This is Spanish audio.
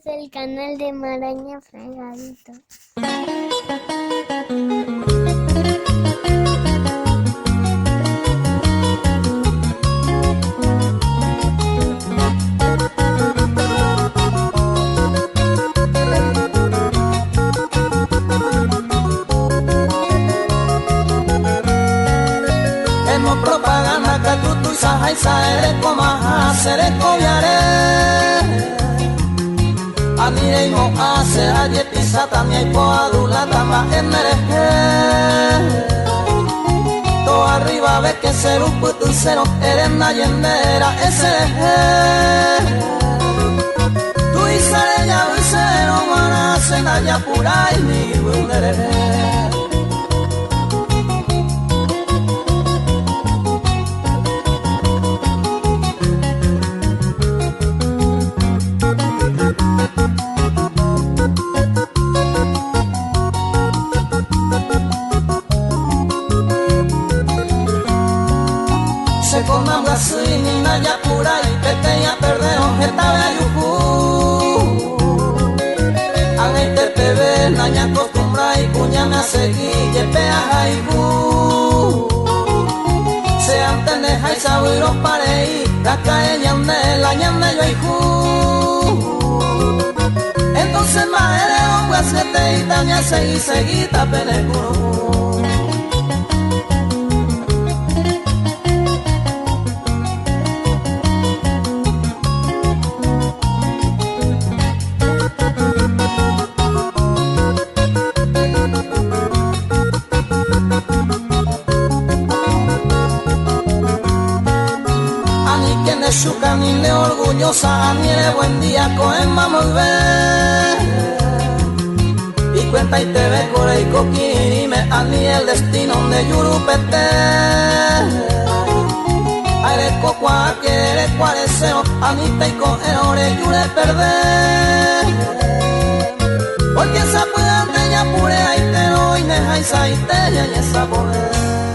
es el canal de Maraña Fregadito. Hemos propaganda katutu sahai saereko maha sereko biare anireimo ase aye pisata miaipo adula tama emereje to arriba ve que ser un puto cero erena yendera esereje tu isare ya usero mana senaya purai ni bundereje. Se coman gasini na ya pura y pequeña perdeo esta ayuku Anaite tebe na ya acostumbra y cuñana seguí y pea haiku Se anteneja y sabiro parei la cae ñande la ñande yo haiku Entonces maere onga siete y taña seguí tapenekuru Shuka ni le orgullosa, ni le buen día cohen vamos ver y cuenta y te ve core y coquini me ani el destino de Yurupete aire cocoa quiere cuareseo anita y cohere yure perder porque esa puede ante ya pure ahí te hoy neja y saite ya esa poder